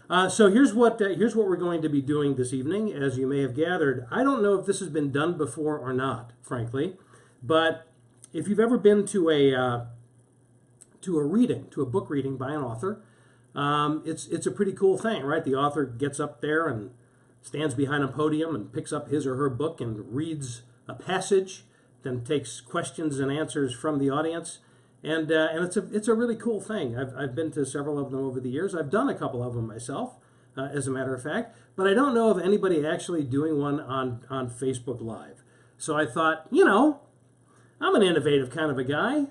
So here's what we're going to be doing this evening. As you may have gathered, I don't know if this has been done before or not, frankly, but if you've ever been to a book reading by an author, it's a pretty cool thing, right? The author gets up there and stands behind a podium and picks up his or her book and reads a passage, then takes questions and answers from the audience. And it's a really cool thing. I've been to several of them over the years. I've done a couple of them myself, as a matter of fact. But I don't know of anybody actually doing one on Facebook Live. So I thought, I'm an innovative kind of a guy.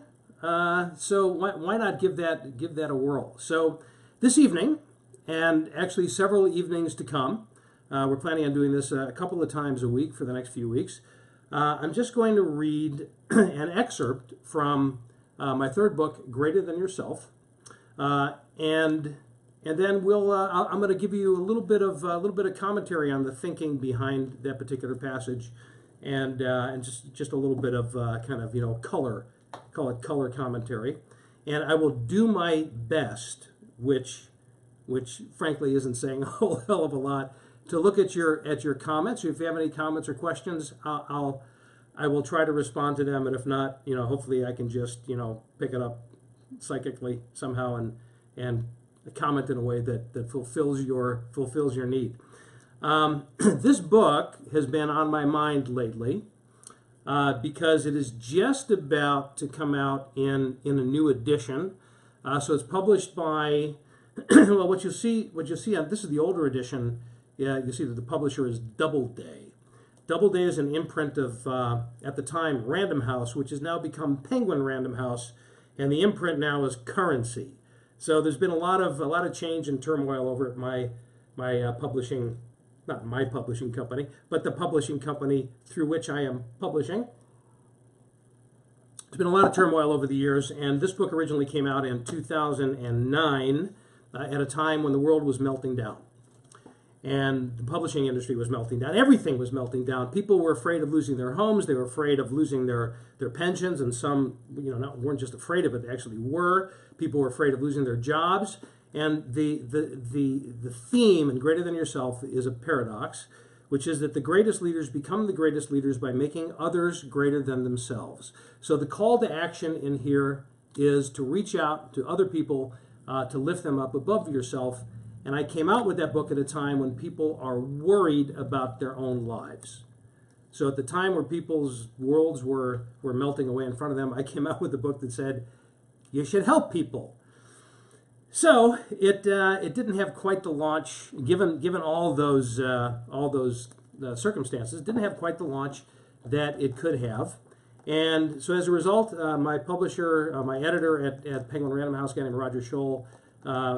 So why not give that a whirl? So this evening, and actually several evenings to come, we're planning on doing this a couple of times a week for the next few weeks. I'm just going to read an excerpt from my third book, Greater Than Yourself, and then I'm going to give you a little bit of commentary on the thinking behind that particular passage, and just a little bit of color, call it color commentary, and I will do my best, which frankly isn't saying a whole hell of a lot, to look at your comments. If you have any comments or questions, I will try to respond to them, and if not, hopefully I can just, pick it up psychically somehow and comment in a way that fulfills your need. This book has been on my mind lately because it is just about to come out in a new edition. So it's published by, well, what you see on this is the older edition. Yeah, you see that the publisher is Doubleday. Doubleday is an imprint of, at the time, Random House, which has now become Penguin Random House, and the imprint now is Currency. So there's been a lot of change and turmoil over at my publishing, not my publishing company, but the publishing company through which I am publishing. There's been a lot of turmoil over the years, and this book originally came out in 2009 at a time when the world was melting down. And the publishing industry was melting down. Everything was melting down. People were afraid of losing their homes. They were afraid of losing their pensions, and some, weren't just afraid of it. They actually were. People were afraid of losing their jobs. And the theme in Greater Than Yourself is a paradox, which is that the greatest leaders become the greatest leaders by making others greater than themselves. So the call to action in here is to reach out to other people, to lift them up above yourself. And I came out with that book at a time when people are worried about their own lives. So at the time where people's worlds were melting away in front of them, I came out with a book that said, you should help people. So it didn't have quite the launch, given all those circumstances, didn't have quite the launch that it could have. And so as a result, my publisher, my editor at Penguin Random House, a guy named Roger Scholl,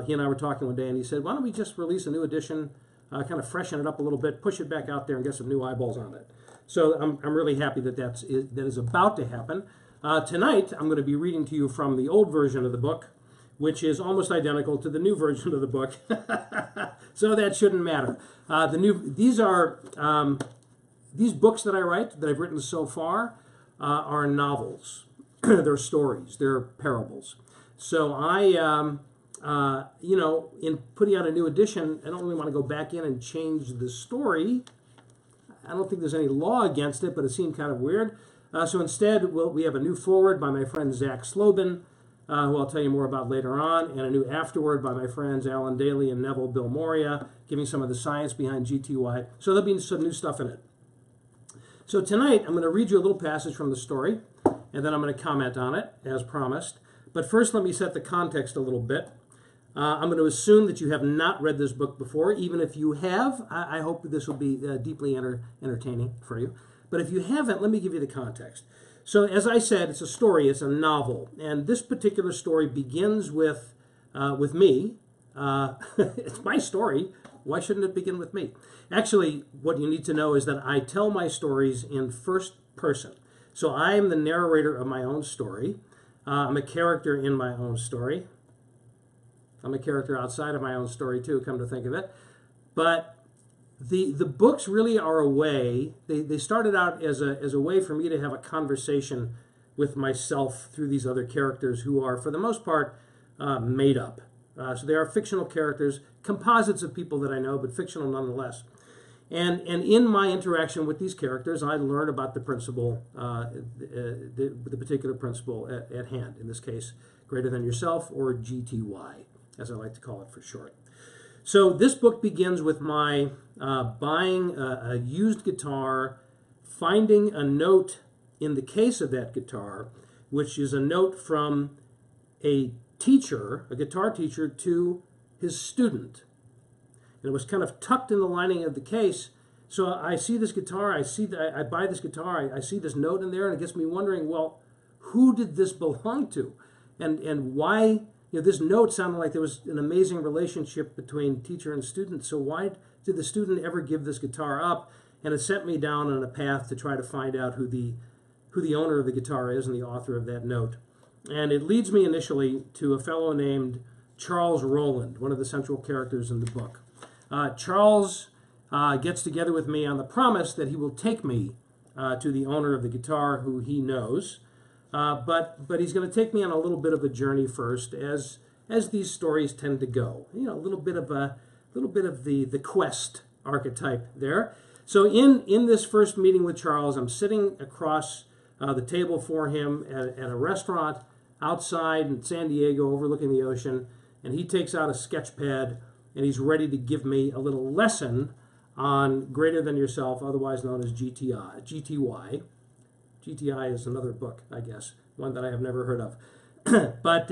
he and I were talking one day, and he said, why don't we just release a new edition, kind of freshen it up a little bit, push it back out there, and get some new eyeballs on it. So I'm really happy that is about to happen. Tonight, I'm going to be reading to you from the old version of the book, which is almost identical to the new version of the book. So that shouldn't matter. These books that I write, that I've written so far, are novels. They're stories. They're parables. So in putting out a new edition, I don't really want to go back in and change the story. I don't think there's any law against it, but it seemed kind of weird. So instead, we have a new foreword by my friend Zach Slobin, who I'll tell you more about later on, and a new afterword by my friends Alan Daly and Neville Bill Moria, giving some of the science behind GTY. So there'll be some new stuff in it. So tonight, I'm going to read you a little passage from the story, and then I'm going to comment on it, as promised. But first, let me set the context a little bit. I'm going to assume that you have not read this book before. Even if you have, I hope this will be deeply entertaining for you. But if you haven't, let me give you the context. So as I said, it's a story, it's a novel. And this particular story begins with me. It's my story. Why shouldn't it begin with me? Actually, what you need to know is that I tell my stories in first person. So I am the narrator of my own story. I'm a character in my own story. I'm a character outside of my own story too, come to think of it. But the books really are a way, they started out as a way for me to have a conversation with myself through these other characters who are, for the most part, made up. So they are fictional characters, composites of people that I know, but fictional nonetheless. And in my interaction with these characters, I learn about the principle, the particular principle at hand. In this case, greater than yourself, or GTY, as I like to call it for short. So this book begins with my buying a used guitar, finding a note in the case of that guitar, which is a note from a teacher, a guitar teacher, to his student. And it was kind of tucked in the lining of the case. So I see this guitar, I buy this guitar, I see this note in there, and it gets me wondering, well, who did this belong to? And why, you know, this note sounded like there was an amazing relationship between teacher and student, so why did the student ever give this guitar up? And it set me down on a path to try to find out who the owner of the guitar is and the author of that note. And it leads me initially to a fellow named Charles Rowland, one of the central characters in the book. Charles gets together with me on the promise that he will take me to the owner of the guitar, who he knows, but he's going to take me on a little bit of a journey first, as these stories tend to go. You know, a little bit of the quest archetype there. So in this first meeting with Charles, I'm sitting across the table for him at a restaurant outside in San Diego, overlooking the ocean, and he takes out a sketch pad and he's ready to give me a little lesson on Greater Than Yourself, otherwise known as GTY. GTI is another book, I guess, one that I have never heard of. But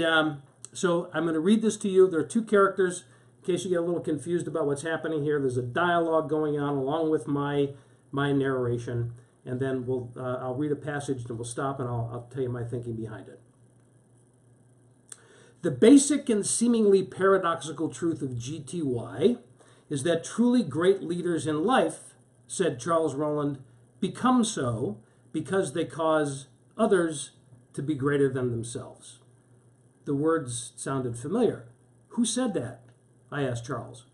so I'm going to read this to you. There are two characters, in case you get a little confused about what's happening here. There's a dialogue going on along with my narration, and then I'll read a passage and we'll stop and I'll tell you my thinking behind it. The basic and seemingly paradoxical truth of GTY is that truly great leaders in life, said Charles Rowland, become so because they cause others to be greater than themselves. The words sounded familiar. Who said that? I asked Charles.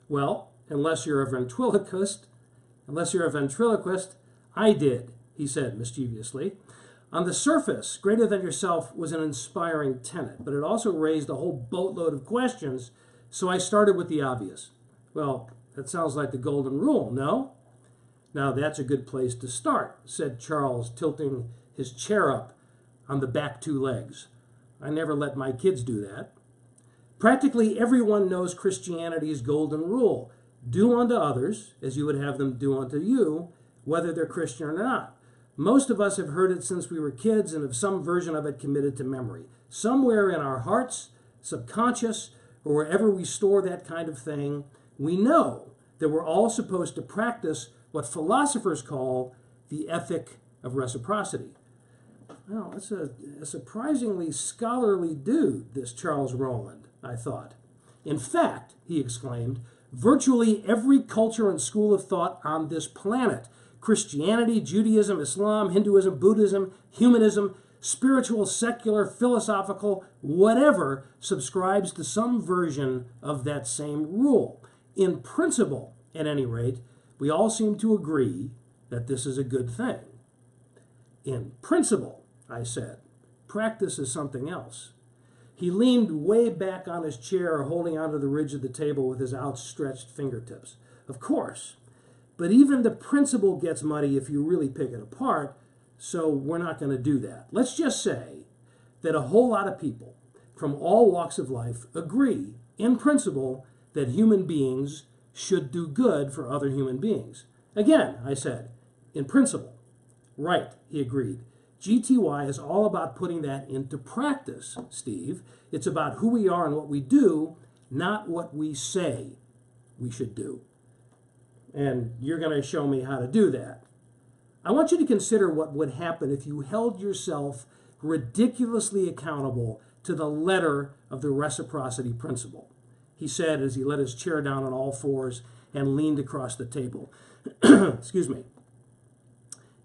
Well, unless you're a ventriloquist, I did, he said mischievously. On the surface, Greater Than Yourself was an inspiring tenet, but it also raised a whole boatload of questions, so I started with the obvious. Well, that sounds like the golden rule, no? Now that's a good place to start, said Charles, tilting his chair up on the back two legs. I never let my kids do that. Practically everyone knows Christianity's golden rule. Do unto others as you would have them do unto you, whether they're Christian or not. Most of us have heard it since we were kids and have some version of it committed to memory. Somewhere in our hearts, subconscious, or wherever we store that kind of thing, we know that we're all supposed to practice what philosophers call the ethic of reciprocity. Well, that's a surprisingly scholarly dude, this Charles Rowland, I thought. In fact, he exclaimed, virtually every culture and school of thought on this planet, Christianity, Judaism, Islam, Hinduism, Buddhism, humanism, spiritual, secular, philosophical, whatever, subscribes to some version of that same rule. In principle, at any rate, we all seem to agree that this is a good thing. In principle, I said. Practice is something else. He leaned way back on his chair, holding onto the ridge of the table with his outstretched fingertips. Of course. But even the principle gets muddy if you really pick it apart, so we're not going to do that. Let's just say that a whole lot of people from all walks of life agree, in principle, that human beings should do good for other human beings. Again, I said, in principle. Right, he agreed. GTY is all about putting that into practice, Steve. It's about who we are and what we do, not what we say we should do. And you're going to show me how to do that. I want you to consider what would happen if you held yourself ridiculously accountable to the letter of the reciprocity principle, he said as he let his chair down on all fours and leaned across the table. Excuse me.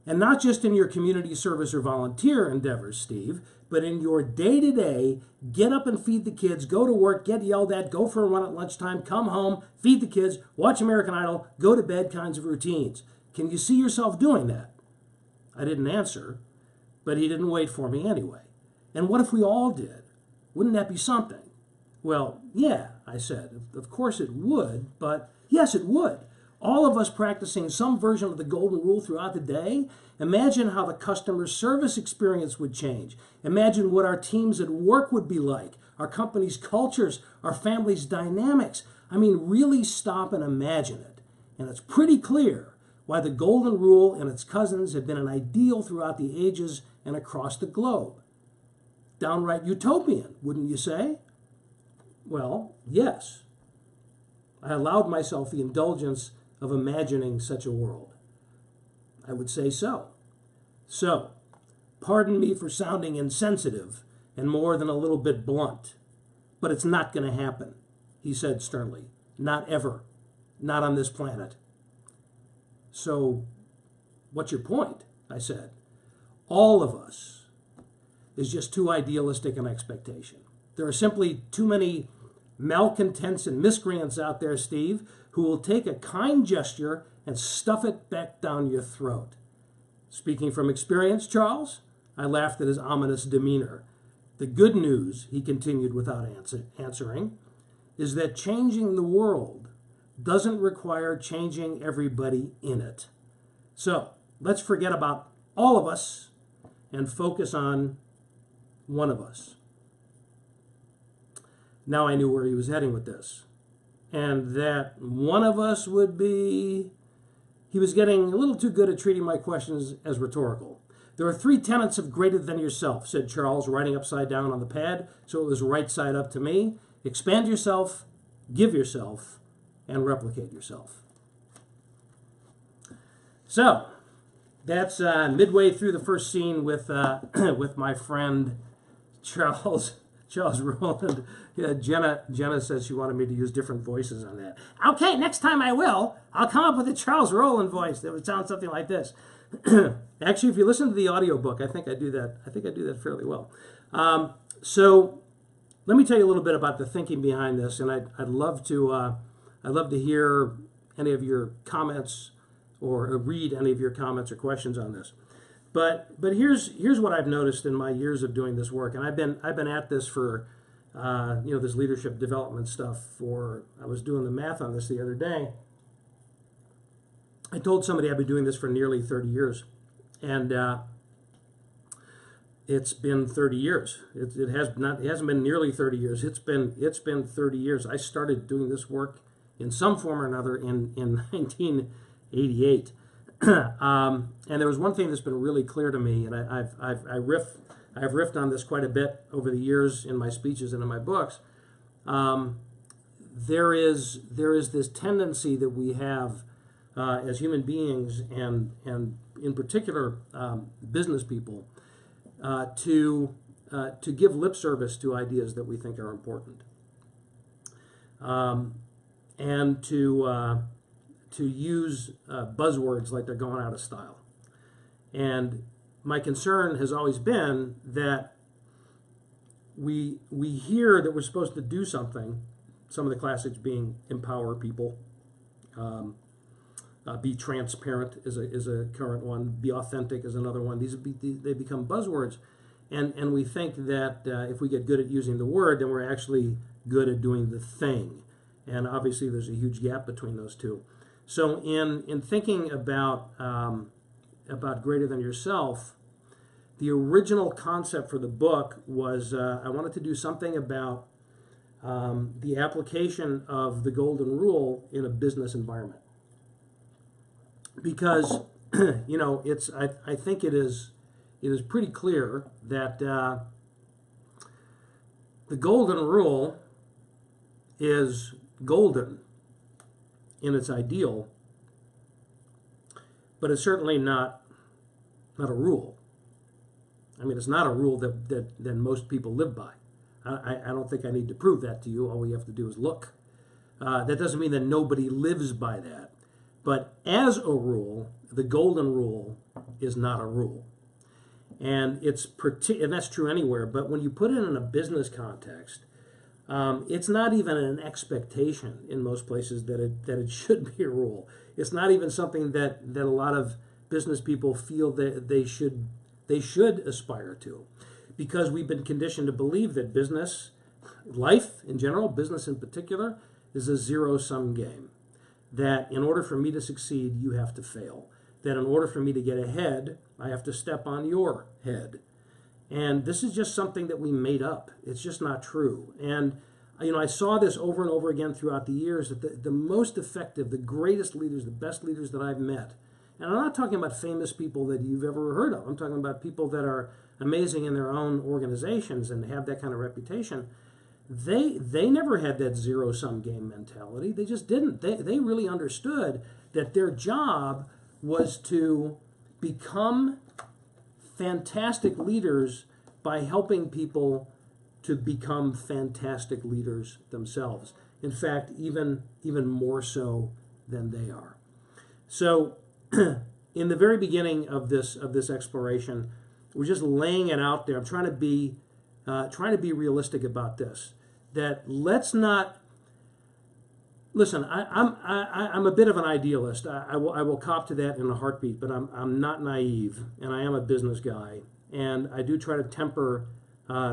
And not just in your community service or volunteer endeavors, Steve, but in your day-to-day, get up and feed the kids, go to work, get yelled at, go for a run at lunchtime, come home, feed the kids, watch American Idol, go to bed kinds of routines. Can you see yourself doing that? I didn't answer, but he didn't wait for me anyway. And what if we all did? Wouldn't that be something? Well, yeah, I said, of course it would, but yes, it would. All of us practicing some version of the golden rule throughout the day. Imagine how the customer service experience would change. Imagine what our teams at work would be like, our company's cultures, our family's dynamics. I mean, really stop and imagine it. And it's pretty clear why the golden rule and its cousins have been an ideal throughout the ages and across the globe. Downright utopian, wouldn't you say? Well, yes. I allowed myself the indulgence of imagining such a world. I would say so. So, pardon me for sounding insensitive and more than a little bit blunt, but it's not going to happen, he said sternly. Not ever. Not on this planet. So, what's your point? I said. All of us is just too idealistic an expectation. There are simply too many malcontents and miscreants out there, Steve, who will take a kind gesture and stuff it back down your throat. Speaking from experience, Charles, I laughed at his ominous demeanor. The good news, he continued without answering, is that changing the world doesn't require changing everybody in it. So let's forget about all of us and focus on one of us. Now I knew where he was heading with this. And that one of us would be... He was getting a little too good at treating my questions as rhetorical. There are 3 tenets of greater than yourself, said Charles, writing upside down on the pad, so it was right side up to me. Expand yourself, give yourself, and replicate yourself. So, that's midway through the first scene with with my friend Charles Rowland. Yeah, Jenna says she wanted me to use different voices on that. Okay, next time I will. I'll come up with a Charles Rowland voice that would sound something like this. Actually, if you listen to the audiobook, I think I do that fairly well. So let me tell you a little bit about the thinking behind this, and I'd love to hear any of your comments or read any of your comments or questions on this. But here's what I've noticed in my years of doing this work, and I've been at this for this leadership development stuff for. I was doing the math on this the other day. I told somebody I've been doing this for nearly 30 years, and it's been 30 years. It hasn't been nearly 30 years. It's been 30 years. I started doing this work in some form or another in 1988. And there was one thing that's been really clear to me, and I've riffed on this quite a bit over the years in my speeches and in my books. There is this tendency that we have as human beings, and in particular business people, to give lip service to ideas that we think are important, and to use buzzwords like they're going out of style. And my concern has always been that we hear that we're supposed to do something, some of the classics being empower people, be transparent is a current one, be authentic is another one. They become buzzwords, and we think that if we get good at using the word, then we're actually good at doing the thing. And obviously there's a huge gap between those two. So in thinking about greater than yourself, the original concept for the book was I wanted to do something about the application of the golden rule in a business environment, because I think it is pretty clear that the golden rule is golden in its ideal, but it's certainly not a rule. I mean, it's not a rule that most people live by. I don't think I need to prove that to you. All we have to do is look. That doesn't mean that nobody lives by that. But as a rule, the golden rule is not a rule. And and that's true anywhere, but when you put it in a business context, it's not even an expectation in most places that it should be a rule. It's not even something that a lot of business people feel that they should aspire to, because we've been conditioned to believe that business life in general, business in particular, is a zero-sum game. That in order for me to succeed, you have to fail. That in order for me to get ahead, I have to step on your head. And this is just something that we made up. It's just not true. And I saw this over and over again throughout the years, that the most effective, the greatest leaders, the best leaders that I've met, and I'm not talking about famous people that you've ever heard of. I'm talking about people that are amazing in their own organizations and have that kind of reputation. They never had that zero-sum game mentality. They just didn't. They really understood that their job was to become fantastic leaders by helping people to become fantastic leaders themselves. In fact, even more so than they are. So in the very beginning of this exploration, we're just laying it out there. I'm trying to be realistic about this. That let's not listen. I'm a bit of an idealist. I will cop to that in a heartbeat. But I'm not naive, and I am a business guy, and I do try to temper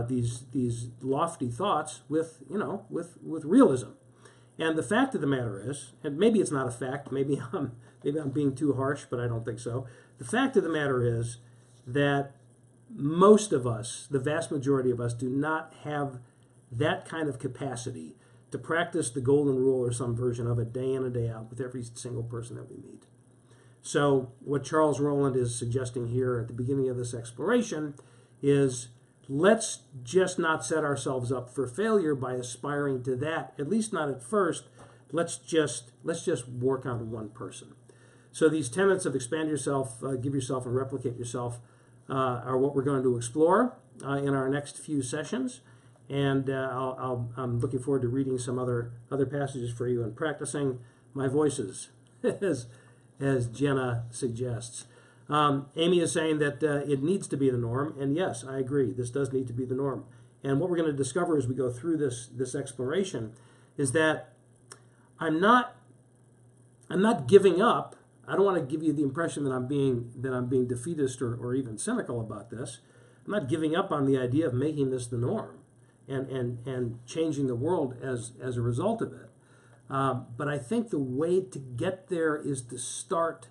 these lofty thoughts with realism. And the fact of the matter is, and maybe it's not a fact. Maybe I'm being too harsh, but I don't think so. The fact of the matter is that most of us, the vast majority of us, do not have that kind of capacity to practice the golden rule or some version of it day in and day out with every single person that we meet. So what Charles Rowland is suggesting here at the beginning of this exploration is, let's just not set ourselves up for failure by aspiring to that, at least not at first. Let's just work on one person. So these tenets of expand yourself, give yourself, and replicate yourself are what we're going to explore in our next few sessions. And I'm looking forward to reading some other passages for you and practicing my voices, as Jenna suggests. Amy is saying that it needs to be the norm, and yes, I agree. This does need to be the norm. And what we're going to discover as we go through this exploration is that I'm not giving up. I don't want to give you the impression that I'm being defeatist or even cynical about this. I'm not giving up on the idea of making this the norm and changing the world as a result of it. But I think the way to get there is to start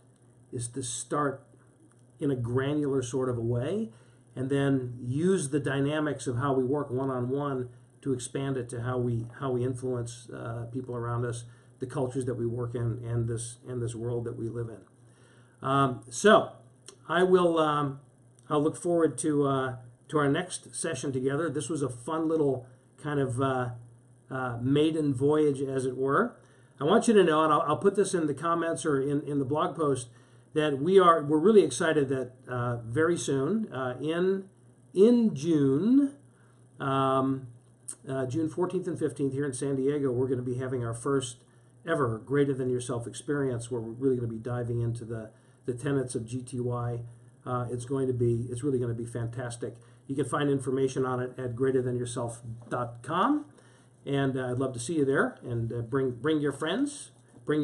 in a granular sort of a way, and then use the dynamics of how we work one-on-one to expand it to how we influence people around us, the cultures that we work in, and this world that we live in. So I will I'll look forward to our next session together. This was a fun little kind of maiden voyage, as it were. I want you to know, and I'll put this in the comments or in the blog post, that we're really excited that very soon, in June, June 14th and 15th here in San Diego, we're going to be having our first ever Greater Than Yourself experience, where we're really going to be diving into the tenets of GTY. It's really going to be fantastic. You can find information on it at greaterthanyourself.com, and I'd love to see you there. And bring your friends, bring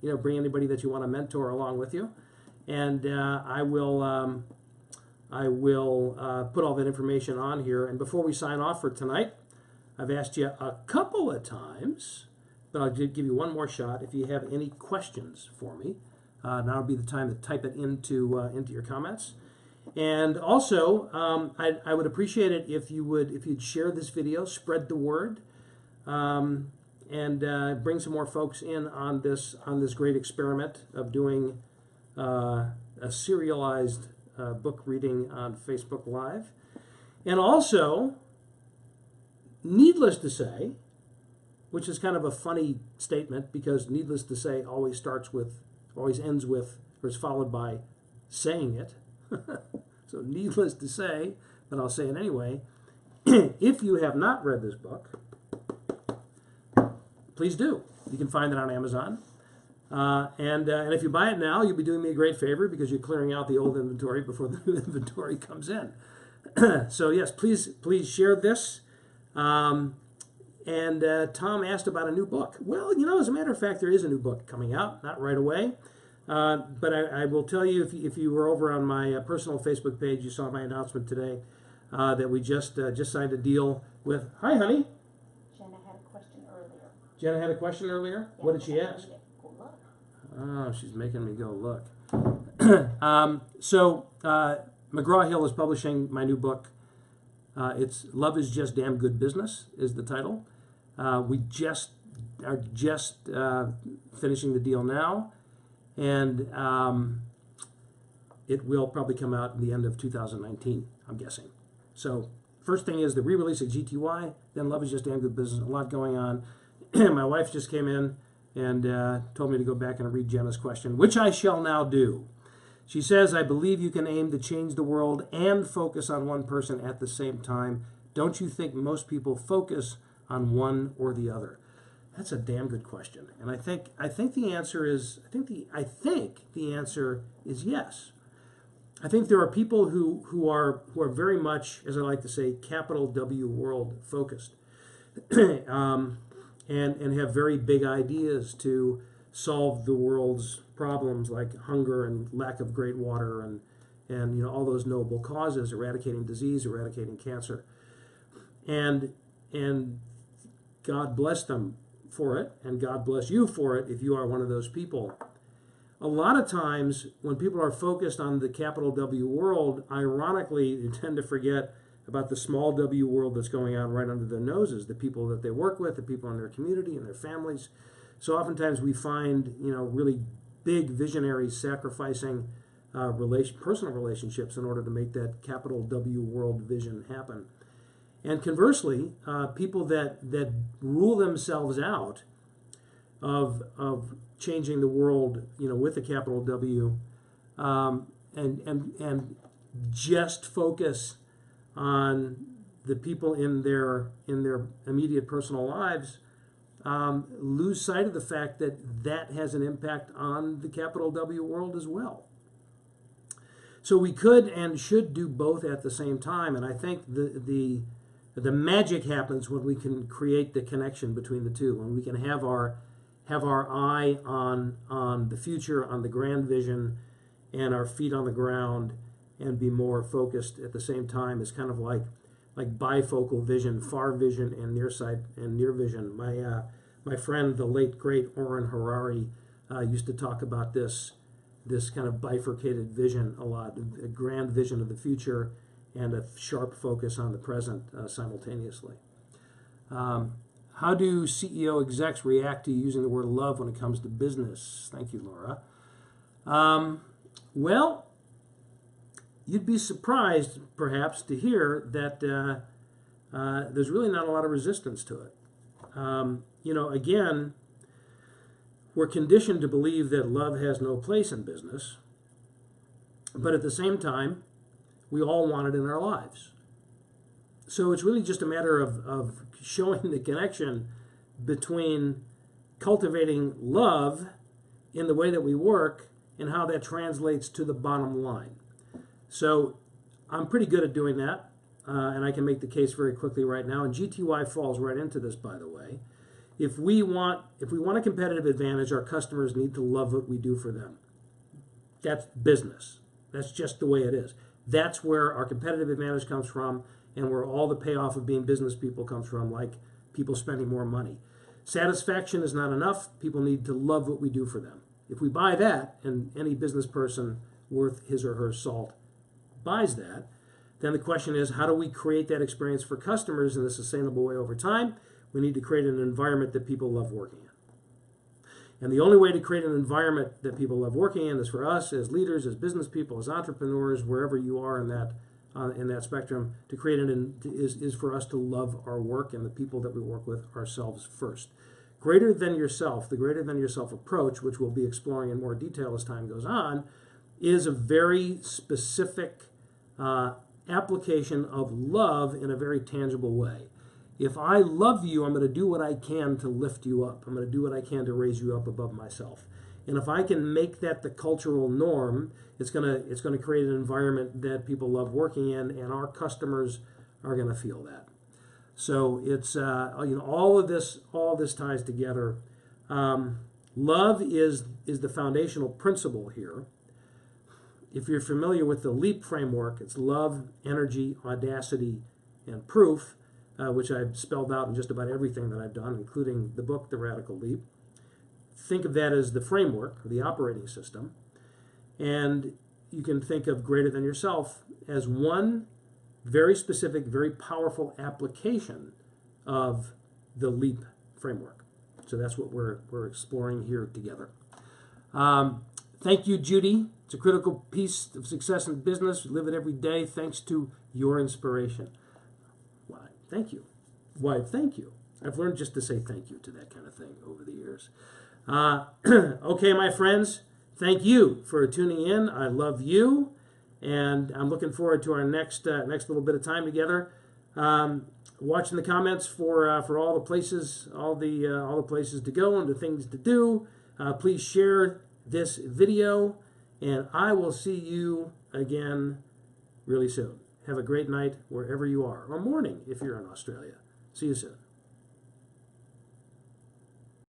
anybody that you want to mentor along with you, and I will put all that information on here. And before we sign off for tonight, I've asked you a couple of times, but I'll give you one more shot. If you have any questions for me, now would be the time to type it into your comments. And also, I would appreciate it if you'd share this video, spread the word, and bring some more folks in on this great experiment of doing a serialized book reading on Facebook Live. And also, needless to say, which is kind of a funny statement, because needless to say always ends with, or is followed by saying it. So needless to say, but I'll say it anyway, if you have not read this book, please do. You can find it on Amazon. And if you buy it now, you'll be doing me a great favor, because you're clearing out the old inventory before the new inventory comes in. So yes, please share this. And Tom asked about a new book. Well, as a matter of fact, there is a new book coming out, not right away. But I will tell you, if you were over on my personal Facebook page, you saw my announcement today. that we just signed a deal with. Hi, honey. Jenna had a question earlier. Jenna had a question earlier. Yeah, What did she ask? Go look. Oh, she's making me go look. So McGraw-Hill is publishing my new book. It's Love is Just Damn Good Business is the title. We are just finishing the deal now, and it will probably come out in the end of 2019, I'm guessing. So first thing is the re-release of GTY, then Love is Just Damn Good Business, a lot going on. My wife just came in and told me to go back and read Jenna's question, which I shall now do. She says, I believe you can aim to change the world and focus on one person at the same time. Don't you think most people focus on one or the other? That's a damn good question. And I think the answer is yes. I think there are people who are very much, as I like to say, capital W world focused. And have very big ideas to solve the world's problems like hunger and lack of great water and all those noble causes, eradicating disease, eradicating cancer. And God bless them for it, and God bless you for it if you are one of those people. A lot of times when people are focused on the capital W world, ironically, they tend to forget about the small W world that's going on right under their noses, the people that they work with, the people in their community and their families. So oftentimes we find, really big visionaries sacrificing personal relationships in order to make that capital W world vision happen. And conversely, people that rule themselves out of changing the world, with a capital W, and just focus on the people in their immediate personal lives, lose sight of the fact that has an impact on the capital W world as well. So we could and should do both at the same time, and I think the magic happens when we can create the connection between the two, when we can have our eye on the future, on the grand vision, and our feet on the ground, and be more focused at the same time. Is kind of like bifocal vision, far vision, and near sight and near vision. My friend, the late great Oren Harari, used to talk about this kind of bifurcated vision a lot, a grand vision of the future and a sharp focus on the present simultaneously. How do CEO execs react to using the word love when it comes to business? Thank you, Laura. Well, you'd be surprised, perhaps, to hear that there's really not a lot of resistance to it. Again, we're conditioned to believe that love has no place in business, but at the same time, we all want it in our lives. So it's really just a matter of showing the connection between cultivating love in the way that we work and how that translates to the bottom line. So I'm pretty good at doing that, and I can make the case very quickly right now. And GTY falls right into this, by the way. If we want a competitive advantage, our customers need to love what we do for them. That's business. That's just the way it is. That's where our competitive advantage comes from, and where all the payoff of being business people comes from, like people spending more money. Satisfaction is not enough. People need to love what we do for them. If we buy that, and any business person worth his or her salt buys that, then the question is, how do we create that experience for customers in a sustainable way over time? We need to create an environment that people love working in. And the only way to create an environment that people love working in is for us as leaders, as business people, as entrepreneurs, wherever you are in that spectrum, to create is for us to love our work and the people that we work with ourselves first. Greater than yourself, the greater than yourself approach, which we'll be exploring in more detail as time goes on, is a very specific application of love in a very tangible way. If I love you, I'm going to do what I can to lift you up. I'm going to do what I can to raise you up above myself. And if I can make that the cultural norm, it's going to create an environment that people love working in, and our customers are going to feel that. So it's all of this ties together. Love is the foundational principle here, if you're familiar with the LEAP framework, it's love, energy, audacity, and proof, which I've spelled out in just about everything that I've done, including the book, The Radical Leap. Think of that as the framework, the operating system. And you can think of greater than yourself as one very specific, very powerful application of the LEAP framework. So that's what we're exploring here together. Thank you, Judy. It's a critical piece of success in business. We live it every day thanks to your inspiration. Why, thank you. Why, thank you. I've learned just to say thank you to that kind of thing over the years. Okay, my friends, thank you for tuning in. I love you, and I'm looking forward to our next little bit of time together. Watching the comments for all the places, all the places to go and the things to do. Please share this video, and I will see you again really soon. Have a great night wherever you are, or morning if you're in Australia. See you soon.